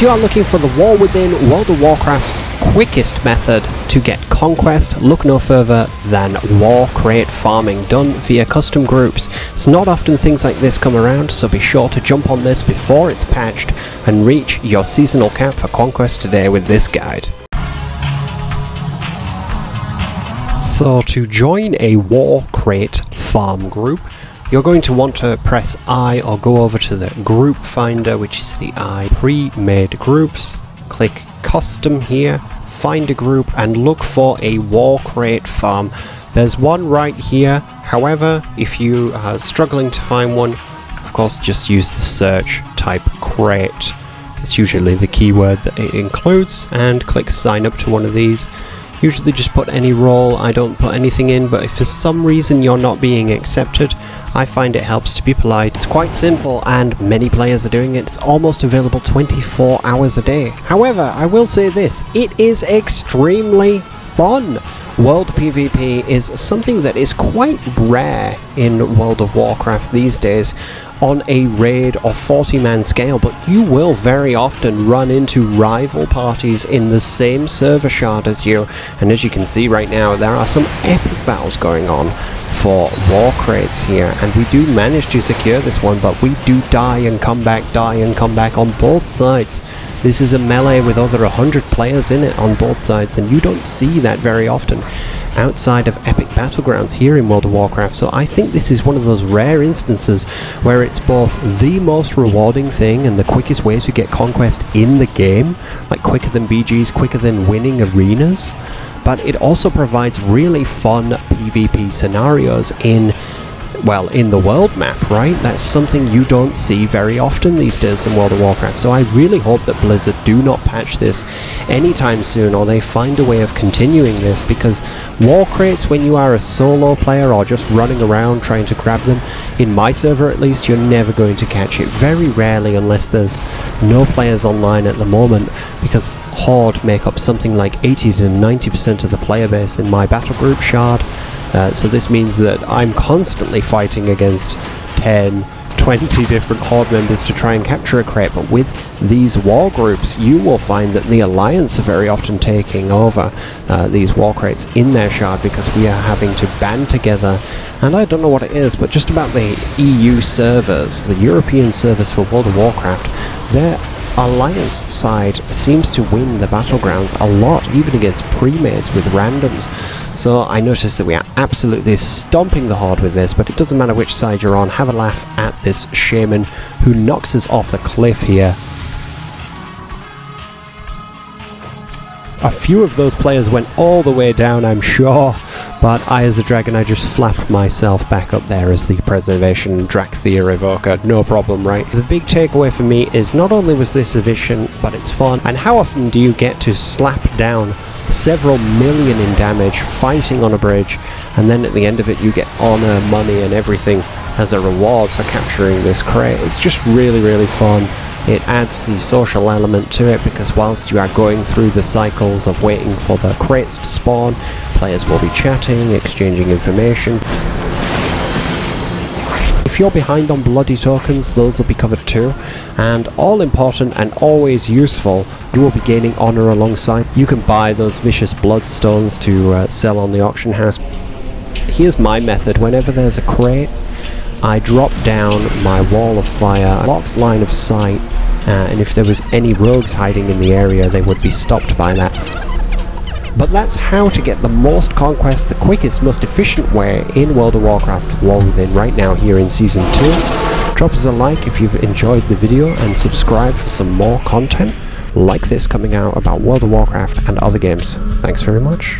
If you are looking for the war within World of Warcraft's quickest method to get conquest, look no further than war crate farming done via custom groups. It's not often things like this come around, so be sure to jump on this before it's patched and reach your seasonal cap for conquest today with this guide. So to join a war crate farm group, you're going to want to press I or go over to the group finder, which is the I, pre-made groups, click custom here, find a group and look for a war crate farm. There's one right here. However, if you are struggling to find one, of course just use the search type crate. It's usually the keyword that it includes, and click sign up to one of these. Usually just put any role. I don't put anything in, but if for some reason you're not being accepted, I find it helps to be polite. It's quite simple and many players are doing it. It's almost available 24 hours a day. However, I will say this, it is extremely fun. World PvP is something that is quite rare in World of Warcraft these days on a raid or 40-man scale, but you will very often run into rival parties in the same server shard as you, and as you can see right now, there are some epic battles going on for war crates here, and we do manage to secure this one, but we do die and come back on both sides. This is a melee with over 100 players in it on both sides, and you don't see that very often outside of epic battlegrounds here in World of Warcraft. So I think this is one of those rare instances where it's both the most rewarding thing and the quickest way to get conquest in the game, like quicker than BGs, quicker than winning arenas, but it also provides really fun PvP scenarios in the world map, right? That's something you don't see very often these days in World of Warcraft. So I really hope that Blizzard do not patch this anytime soon, or they find a way of continuing this, because war crates, when you are a solo player or just running around trying to grab them, in my server at least, you're never going to catch it. Very rarely, unless there's no players online at the moment, because Horde make up something like 80 to 90% of the player base in my battle group shard. So this means that I'm constantly fighting against 10, 20 different Horde members to try and capture a crate, but with these war groups you will find that the Alliance are very often taking over these war crates in their shard, because we are having to band together. And I don't know what it is, but just about the EU servers, the European servers for World of Warcraft, their Alliance side seems to win the battlegrounds a lot, even against pre-mades with randoms. So I noticed that we are absolutely stomping the Horde with this, but it doesn't matter which side you're on. Have a laugh at this shaman who knocks us off the cliff here. A few of those players went all the way down, I'm sure, but I, as a dragon, I just flap myself back up there as the preservation Drakthea evoker. No problem, right? The big takeaway for me is not only was this efficient, but it's fun. And how often do you get to slap down several million in damage fighting on a bridge, and then at the end of it you get honor, money and everything as a reward for capturing this crate? It's just really, really fun. It adds the social element to it, because whilst you are going through the cycles of waiting for the crates to spawn, players will be chatting, exchanging information. If you're behind on bloody tokens, those will be covered too, and all important and always useful, you will be gaining honor alongside. You can buy those vicious bloodstones to sell on the auction house. Here's my method. Whenever there's a crate, I drop down my wall of fire, blocks line of sight, and if there was any rogues hiding in the area, they would be stopped by that. But that's how to get the most conquest, the quickest, most efficient way in World of Warcraft War Within right now here in Season 2. Drop us a like if you've enjoyed the video, and subscribe for some more content like this coming out about World of Warcraft and other games. Thanks very much.